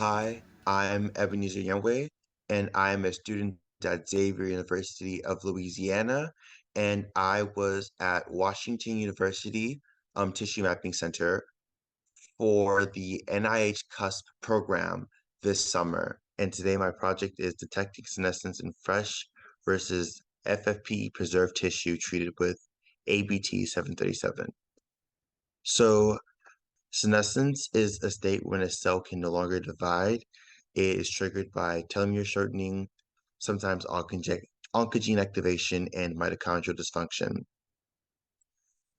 Hi, I'm Ebenezer Nyenwe, and I'm a student at Xavier University of Louisiana, and I was at Washington University Tissue Mapping Center for the NIH CUSP program this summer. And today my project is detecting senescence in fresh versus FFPE preserved tissue treated with ABT 737. So senescence is a state when a cell can no longer divide. It is triggered by telomere shortening, sometimes oncogene activation, and mitochondrial dysfunction.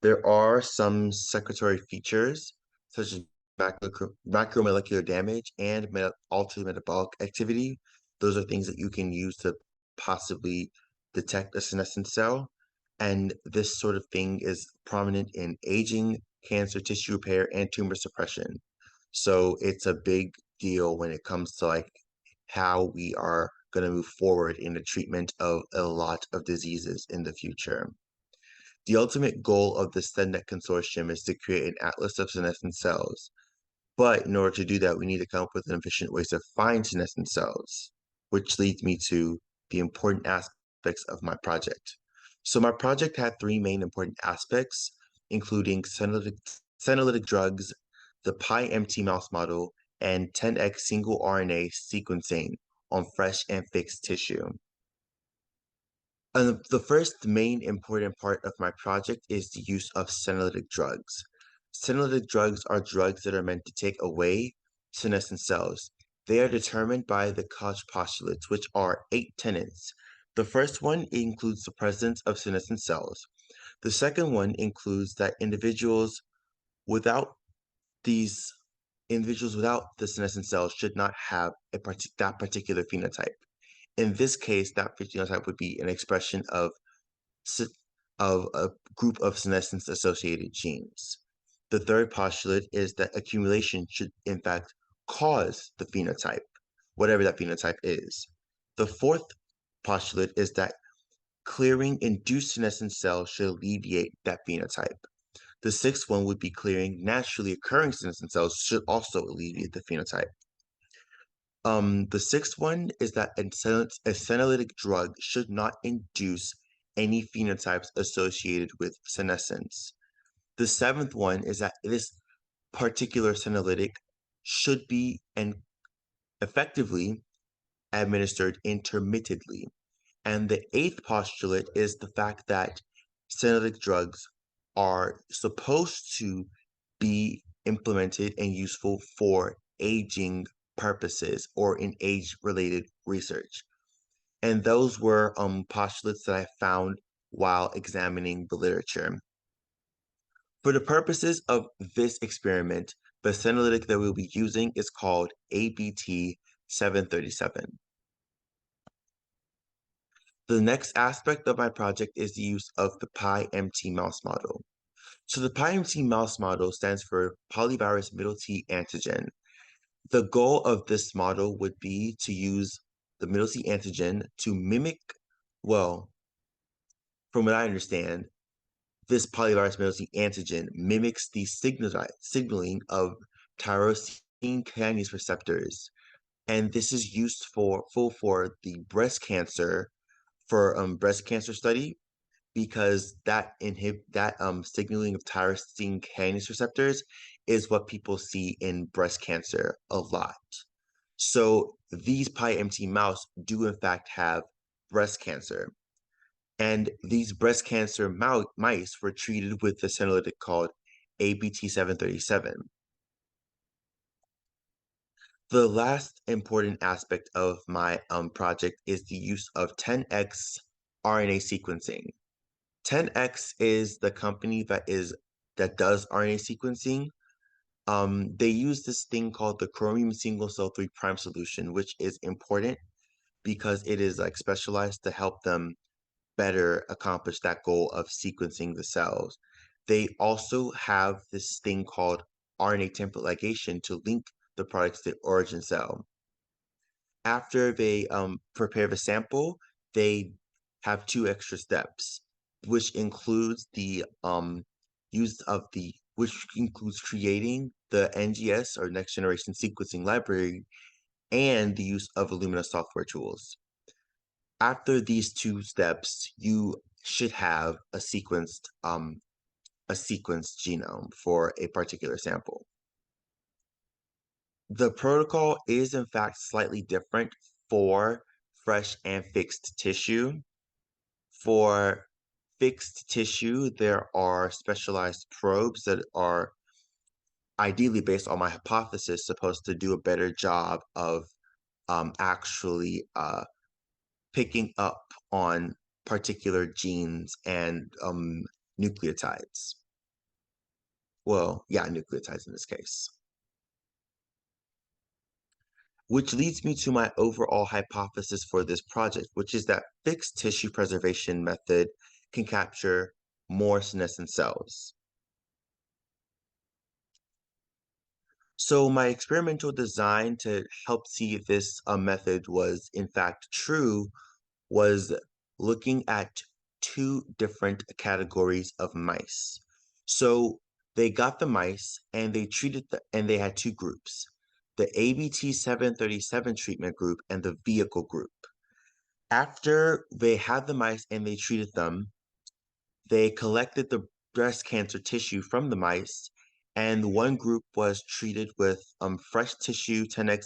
There are some secretory features, such as macromolecular damage and altered metabolic activity. Those are things that you can use to possibly detect a senescent cell. And this sort of thing is prominent in aging, cancer tissue repair, and tumor suppression. So it's a big deal when it comes to like how we are going to move forward in the treatment of a lot of diseases in the future. The ultimate goal of the SenNet Consortium is to create an atlas of senescent cells. But in order to do that, we need to come up with an efficient ways to find senescent cells, which leads me to the important aspects of my project. So my project had three main important aspects, including senolytic drugs, the PyMT mouse model, and 10x single RNA sequencing on fresh and fixed tissue. And the first main important part of my project is the use of senolytic drugs. Senolytic drugs are drugs that are meant to take away senescent cells. They are determined by the Koch postulates, which are 8 tenets. The first one includes the presence of senescent cells. The second one includes that without these individuals without the senescent cells should not have that particular phenotype. In this case, that phenotype would be an expression of a group of senescence-associated genes. The third postulate is that accumulation should, in fact, cause the phenotype, whatever that phenotype is. The fourth postulate is that clearing induced senescent cells should alleviate that phenotype. The sixth one would be clearing naturally occurring senescent cells should also alleviate the phenotype. The sixth one is that a senolytic drug should not induce any phenotypes associated with senescence. The seventh one is that this particular senolytic should be and effectively administered intermittently. And the eighth postulate is the fact that senolytic drugs are supposed to be implemented and useful for aging purposes or in age-related research. And those were postulates that I found while examining the literature. For the purposes of this experiment, the senolytic that we'll be using is called ABT 737. The next aspect of my project is the use of the PyMT mouse model. So the PyMT mouse model stands for polyvirus middle T antigen. The goal of this model would be to use the middle T antigen to mimic, well, from what I understand, this polyvirus middle T antigen mimics the signaling of tyrosine kinase receptors. And this is used for the breast cancer study because that signaling of tyrosine kinase receptors is what people see in breast cancer a lot. So these PyMT mouse do in fact have breast cancer. And these breast cancer mice were treated with the senolytic called ABT 737. The last important aspect of my project is the use of 10x RNA sequencing. 10x is the company that does RNA sequencing. They use this thing called the chromium single cell 3' solution, which is important because it is like specialized to help them better accomplish that goal of sequencing the cells. They also have this thing called RNA template ligation to link the products to the origin cell. After they prepare the sample, they have two extra steps, which includes the which includes creating the NGS or next generation sequencing library and the use of Illumina software tools. After these two steps, you should have a sequenced genome for a particular sample. The protocol is in fact slightly different for fresh and fixed tissue. For fixed tissue, there are specialized probes that are ideally, based on my hypothesis, supposed to do a better job of actually picking up on particular genes and nucleotides. Well, yeah, nucleotides in this case. Which leads me to my overall hypothesis for this project, which is that fixed tissue preservation method can capture more senescent cells. So my experimental design to help see if this method was in fact true was looking at two different categories of mice. So they got the mice and they they had two groups, the ABT 737 treatment group and the vehicle group. After they had the mice and they treated them, they collected the breast cancer tissue from the mice, and one group was treated with fresh tissue 10x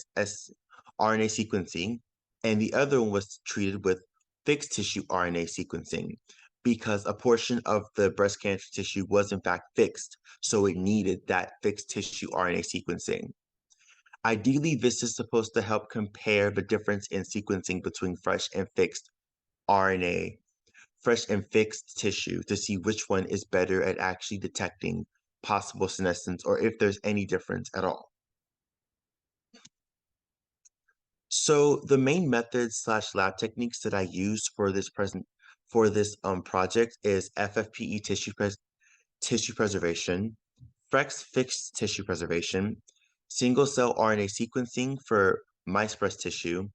RNA sequencing, and the other one was treated with fixed tissue RNA sequencing because a portion of the breast cancer tissue was in fact fixed, so it needed that fixed tissue RNA sequencing. Ideally, this is supposed to help compare the difference in sequencing between fresh and fixed RNA, fresh and fixed tissue to see which one is better at actually detecting possible senescence or if there's any difference at all. So the main methods / lab techniques that I used for this project is FFPE tissue preservation, fixed tissue preservation, single cell RNA sequencing for mice breast tissue,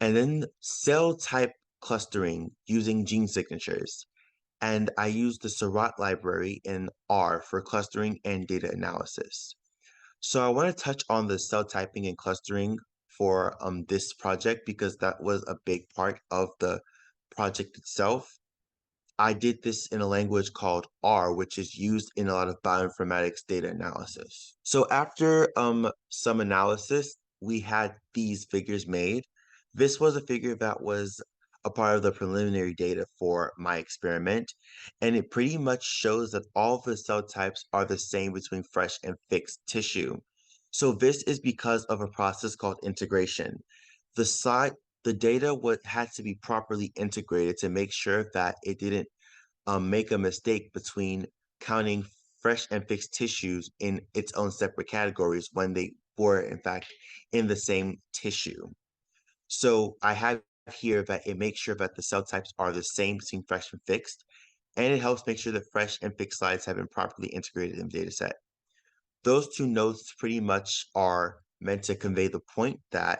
and then cell type clustering using gene signatures. And I used the Seurat library in R for clustering and data analysis. So I want to touch on the cell typing and clustering for this project because that was a big part of the project itself. I did this in a language called R, which is used in a lot of bioinformatics data analysis. So after some analysis, we had these figures made. This was a figure that was a part of the preliminary data for my experiment, and it pretty much shows that all the cell types are the same between fresh and fixed tissue. So this is because of a process called integration. The data had to be properly integrated to make sure that it didn't make a mistake between counting fresh and fixed tissues in its own separate categories when they were, in fact, in the same tissue. So I have here that it makes sure that the cell types are the same between fresh and fixed, and it helps make sure that fresh and fixed slides have been properly integrated in the data set. Those two notes pretty much are meant to convey the point that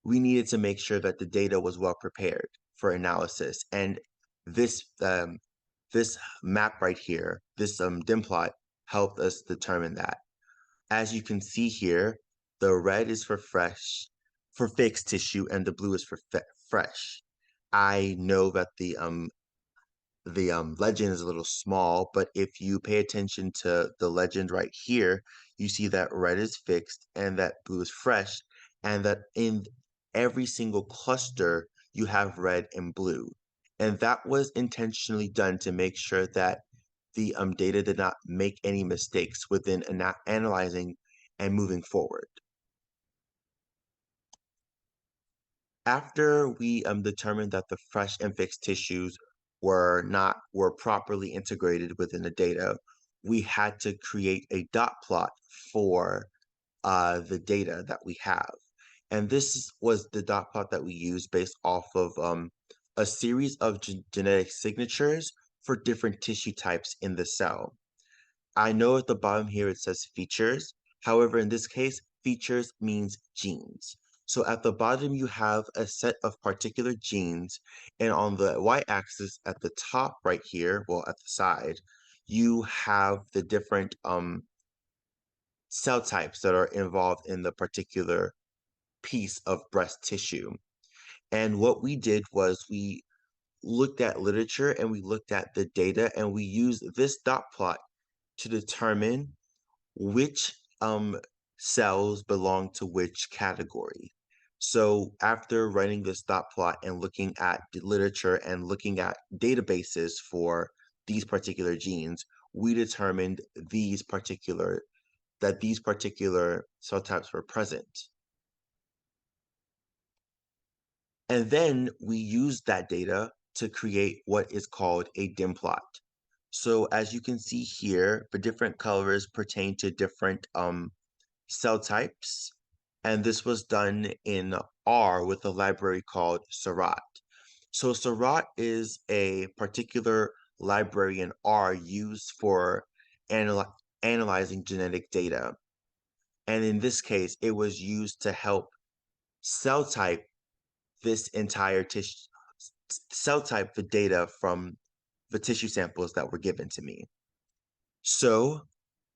we needed to make sure that the data was well prepared for analysis. And this this map right here, this dim plot, helped us determine that. As you can see here, the red is for fixed tissue, and the blue is for fresh. I know that the legend is a little small, but if you pay attention to the legend right here, you see that red is fixed and that blue is fresh, and that in every single cluster, you have red and blue. And that was intentionally done to make sure that the data did not make any mistakes within analyzing and moving forward. After we determined that the fresh and fixed tissues were properly integrated within the data, we had to create a dot plot for the data that we have. And this was the dot plot that we used based off of a series of genetic signatures for different tissue types in the cell. I know at the bottom here it says features. However, in this case, features means genes. So at the bottom, you have a set of particular genes, and on the y-axis at the top right here, well, at the side, you have the different cell types that are involved in the particular piece of breast tissue. And what we did was we looked at literature and we looked at the data and we used this dot plot to determine which cells belong to which category. So after running this dot plot and looking at the literature and looking at databases for these particular genes, we determined that these particular cell types were present. And then we used that data to create what is called a dim plot. So as you can see here, the different colors pertain to different cell types. And this was done in R with a library called Seurat. So Seurat is a particular library in R used for analyzing genetic data. And in this case, it was used to help cell type this entire tissue, cell type the data from the tissue samples that were given to me. So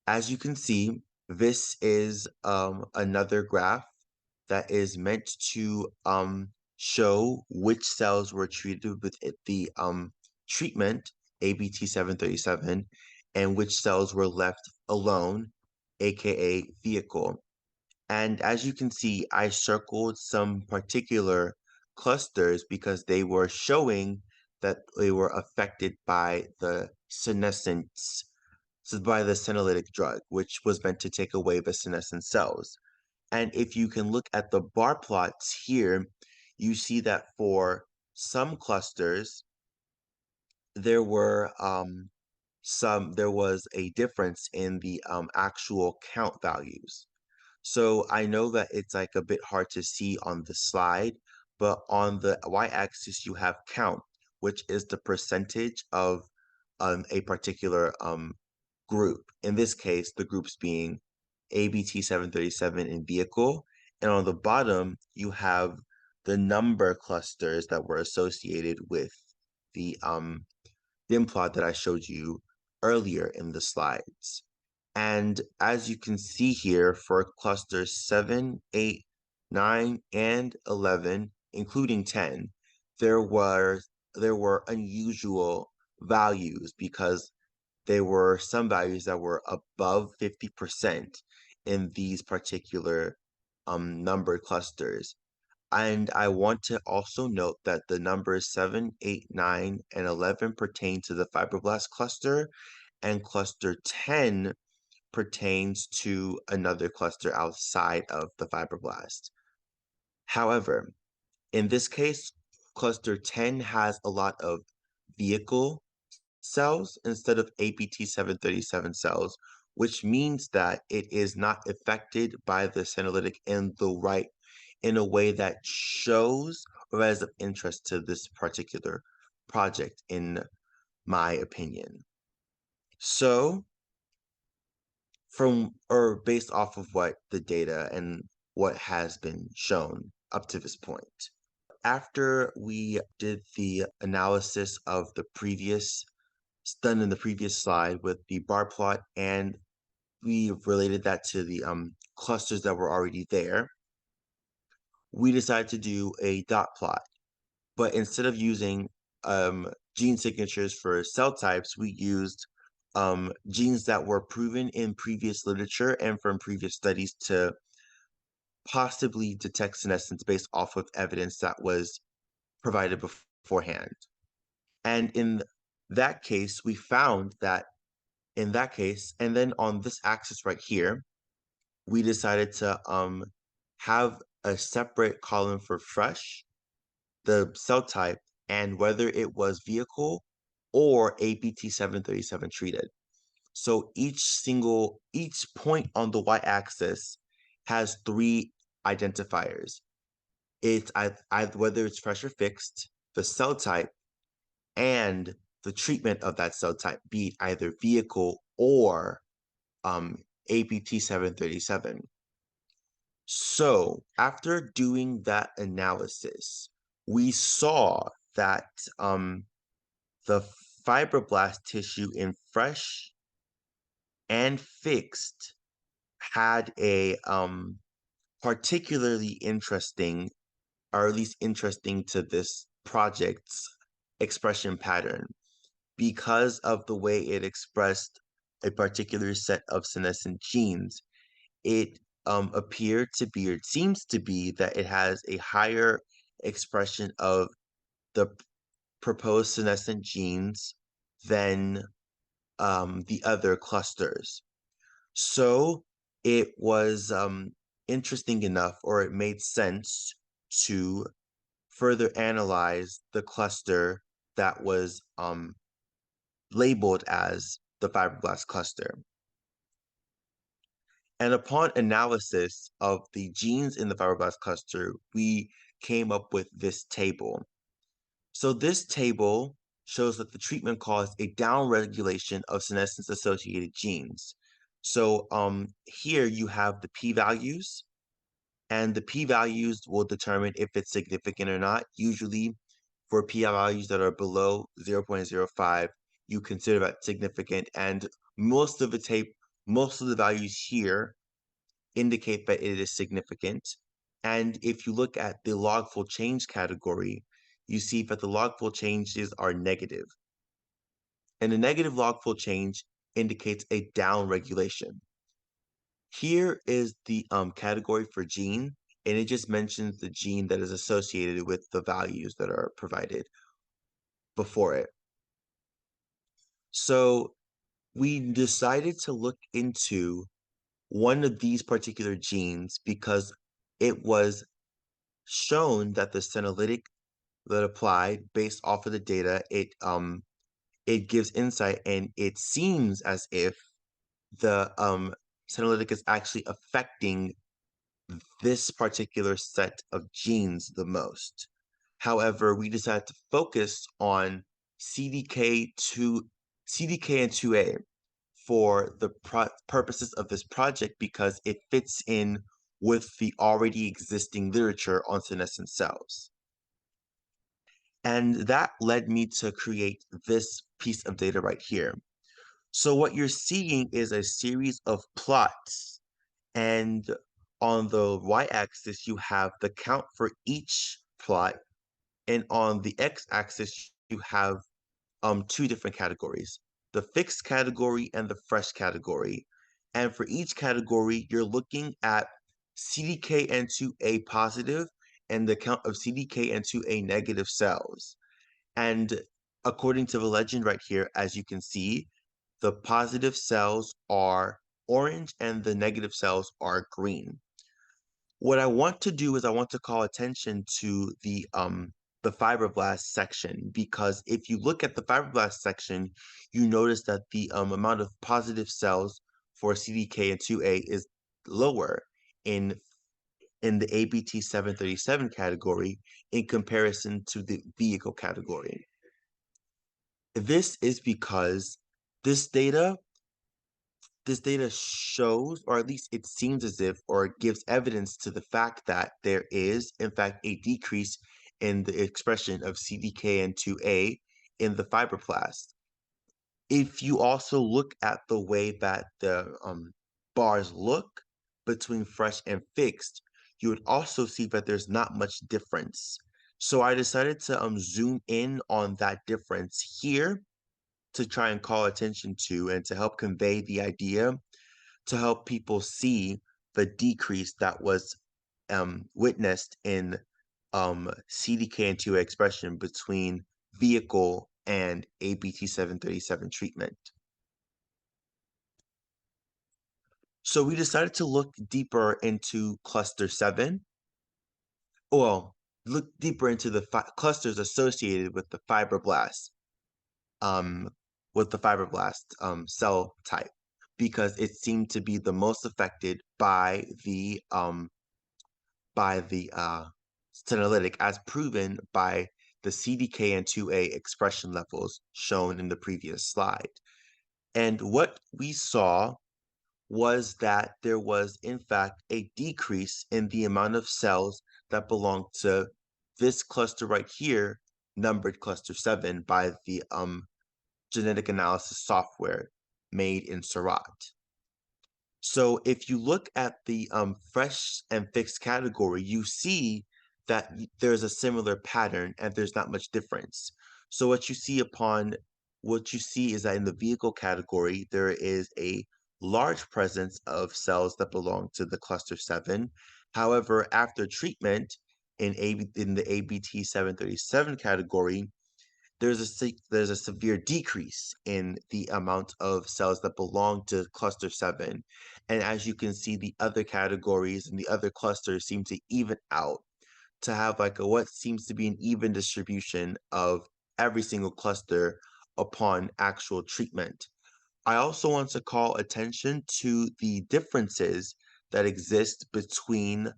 as you can see, this is another graph that is meant to show which cells were treated with the treatment, ABT737, and which cells were left alone, aka vehicle. And as you can see, I circled some particular clusters because they were showing that they were affected by the senescence, so by the senolytic drug, which was meant to take away the senescent cells. And if you can look at the bar plots here, you see that for some clusters, there were there was a difference in the actual count values. So I know that it's like a bit hard to see on the slide, but on the y-axis you have count, which is the percentage of a particular group. In this case, the groups being ABT737 in vehicle. And on the bottom, you have the number clusters that were associated with the dim plot that I showed you earlier in the slides. And as you can see here, for clusters 7, 8, 9, and 11, including 10, there were unusual values because there were some values that were above 50% in these particular numbered clusters. And I want to also note that the numbers 7, 8, 9, and 11 pertain to the fibroblast cluster, and cluster 10 pertains to another cluster outside of the fibroblast. However, in this case, cluster 10 has a lot of vehicle cells instead of ABT737 cells, which means that it is not affected by the senolytic in a way that shows or is of interest to this particular project, in my opinion. So based off of what the data and what has been shown up to this point. After we did the analysis of the previous, done in the previous slide with the bar plot, and we related that to the clusters that were already there, we decided to do a dot plot. But instead of using gene signatures for cell types, we used genes that were proven in previous literature and from previous studies to possibly detect senescence based off of evidence that was provided beforehand. And in that case, we found that in that case, and then on this axis right here, we decided to have a separate column for fresh, the cell type, and whether it was vehicle or ABT737 treated. So each point on the y-axis has 3 identifiers. It's whether it's fresh or fixed, the cell type, and the treatment of that cell type, be it either vehicle or ABT737. So after doing that analysis, we saw that the fibroblast tissue in fresh and fixed had a particularly interesting, or at least interesting to this project's expression pattern, because of the way it expressed a particular set of senescent genes. It appeared to be, or it seems to be, that it has a higher expression of the proposed senescent genes than the other clusters. So it was interesting enough, or it made sense to further analyze the cluster that was labeled as the fibroblast cluster. And upon analysis of the genes in the fibroblast cluster, we came up with this table. So this table shows that the treatment caused a downregulation of senescence-associated genes. So here you have the p-values, and the p-values will determine if it's significant or not. Usually for p-values that are below 0.05, you consider that significant, and most of the values here indicate that it is significant. And if you look at the log-fold change category, you see that the log-fold changes are negative. And a negative log-fold change indicates a downregulation. Here is the category for gene, and it just mentions the gene that is associated with the values that are provided before it. So we decided to look into one of these particular genes because it was shown that the senolytic that applied based off of the data, it gives insight, and it seems as if the senolytic is actually affecting this particular set of genes the most. However, we decided to focus on CDK2, CDK and 2A for the purposes of this project because it fits in with the already existing literature on senescent cells. And that led me to create this piece of data right here. So what you're seeing is a series of plots, and on the y-axis, you have the count for each plot, and on the x-axis, you have two different categories, the fixed category and the fresh category. And for each category, you're looking at CDKN2A positive and the count of CDKN2A negative cells. And according to the legend right here, as you can see, the positive cells are orange and the negative cells are green. What I want to do is I want to call attention to the fibroblast section, because if you look at the fibroblast section, you notice that the amount of positive cells for CDK and 2A is lower in the ABT 737 category in comparison to the vehicle category. This is because this data shows, or at least it seems as if, or it gives evidence to the fact that there is, in fact, a decrease in the expression of CDKN2A in the fibroblast. If you also look at the way that the bars look between fresh and fixed, you would also see that there's not much difference. So I decided to zoom in on that difference here to try and call attention to and to help convey the idea, to help people see the decrease that was witnessed in CDKN2 expression between vehicle and ABT 737 treatment. So we decided to look deeper into cluster 7. Well, look deeper into the clusters associated with the fibroblast, cell type, because it seemed to be the most affected by the senolytic, as proven by the CDKN2A expression levels shown in the previous slide. And what we saw was that there was, in fact, a decrease in the amount of cells that belong to this cluster right here, numbered cluster 7 by the genetic analysis software made in Seurat. So if you look at the fresh and fixed category, you see that there's a similar pattern and there's not much difference. So what you see is that in the vehicle category, there is a large presence of cells that belong to the cluster 7. However, after treatment in the ABT 737 category, there's a severe decrease in the amount of cells that belong to cluster 7. And as you can see, the other categories and the other clusters seem to even out to have like a what seems to be an even distribution of every single cluster upon actual treatment. I also want to call attention to the differences that exist between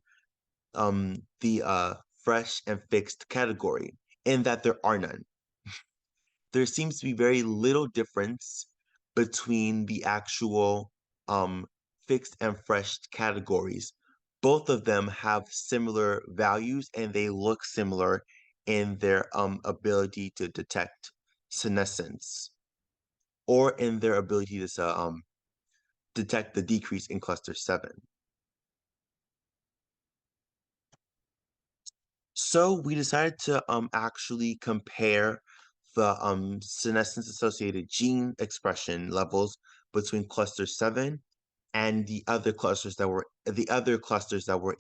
the fresh and fixed category, in that there are none. There seems to be very little difference between the actual fixed and fresh categories. Both of them have similar values and they look similar in their ability to detect senescence or in their ability to detect the decrease in cluster 7. So we decided to actually compare the senescence associated gene expression levels between cluster 7 and the other clusters that were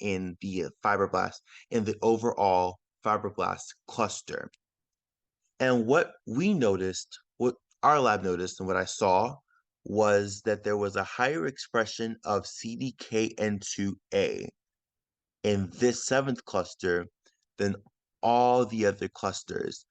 in the fibroblast in the overall fibroblast cluster. And what our lab noticed and what I saw was that there was a higher expression of CDKN2A in this 7th cluster than all the other clusters.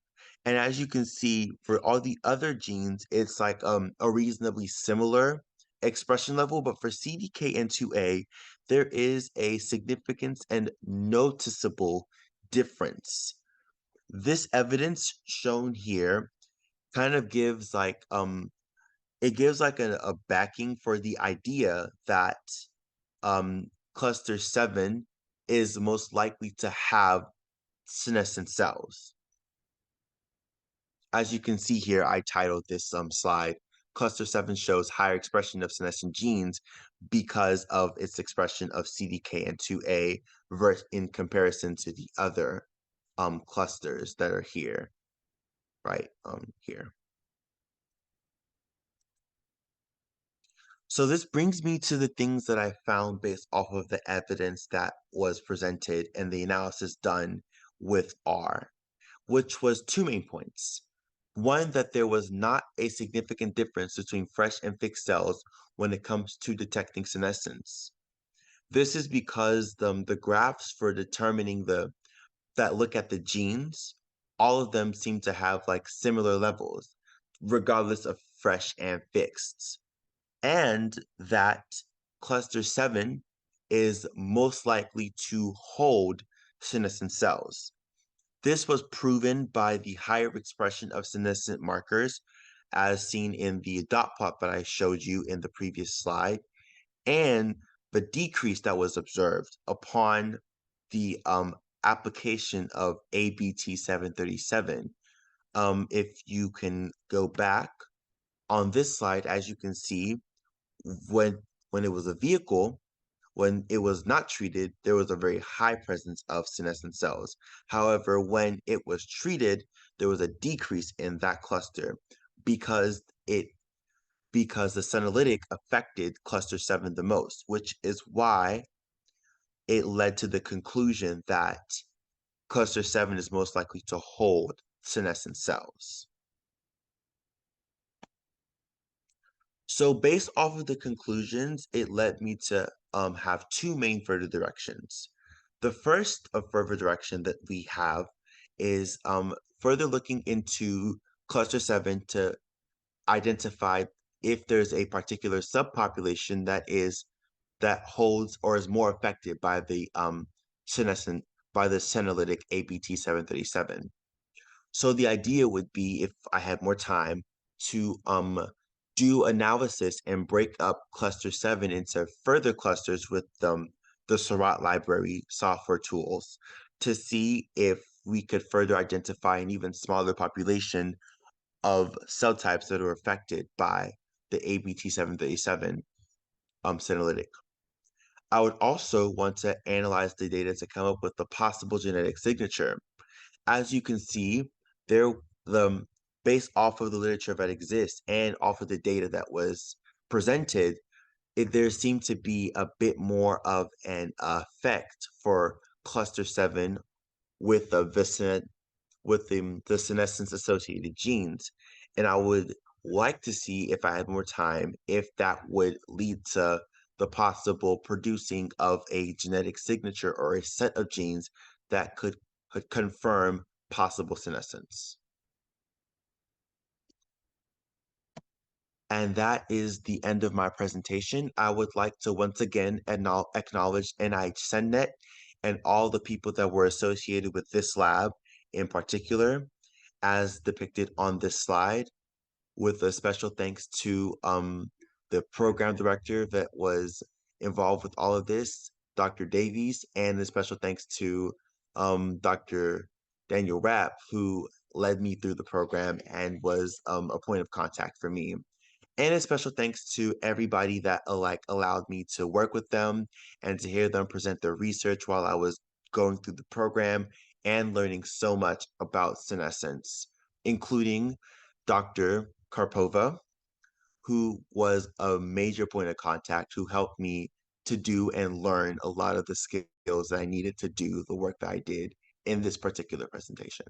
And as you can see, for all the other genes, it's like a reasonably similar expression level, but for CDKN2A, there is a significant and noticeable difference. This evidence shown here kind of gives like it gives like a backing for the idea that cluster 7 is most likely to have senescent cells. As you can see here, I titled this slide, Cluster 7 shows higher expression of senescent genes because of its expression of CDKN2A in comparison to the other clusters that are here, right here. So this brings me to the things that I found based off of the evidence that was presented and the analysis done with R, which was two main points. One, that there was not a significant difference between fresh and fixed cells when it comes to detecting senescence. This is because the graphs for determining that look at the genes, all of them seem to have like similar levels, regardless of fresh and fixed. And that cluster 7 is most likely to hold senescent cells. This was proven by the higher expression of senescent markers, as seen in the dot plot that I showed you in the previous slide, and the decrease that was observed upon the application of ABT 737. If you can go back on this slide, as you can see, when when it was a vehicle, when it was not treated, there was a very high presence of senescent cells. However, when it was treated, there was a decrease in that cluster because because the senolytic affected cluster 7 the most, which is why it led to the conclusion that cluster 7 is most likely to hold senescent cells. So based off of the conclusions, it led me to have two main further directions. The first of further direction that we have is further looking into cluster 7 to identify if there's a particular subpopulation that holds or is more affected by the senolytic ABT 737. So the idea would be, if I had more time, to do analysis and break up cluster 7 into further clusters with the Seurat library software tools to see if we could further identify an even smaller population of cell types that are affected by the ABT 737. senolytic. I would also want to analyze the data to come up with a possible genetic signature. As you can see, there the based off of the literature that exists and off of the data that was presented, there seemed to be a bit more of an effect for cluster 7 with the senescence associated genes. And I would like to see, if I had more time, if that would lead to the possible producing of a genetic signature or a set of genes that could confirm possible senescence. And that is the end of my presentation. I would like to once again acknowledge NIH SenNet and all the people that were associated with this lab in particular, as depicted on this slide, with a special thanks to the program director that was involved with all of this, Dr. Davies, and a special thanks to Dr. Daniel Rapp, who led me through the program and was a point of contact for me. And a special thanks to everybody that allowed me to work with them and to hear them present their research while I was going through the program and learning so much about senescence, including Dr. Karpova, who was a major point of contact who helped me to do and learn a lot of the skills that I needed to do the work that I did in this particular presentation.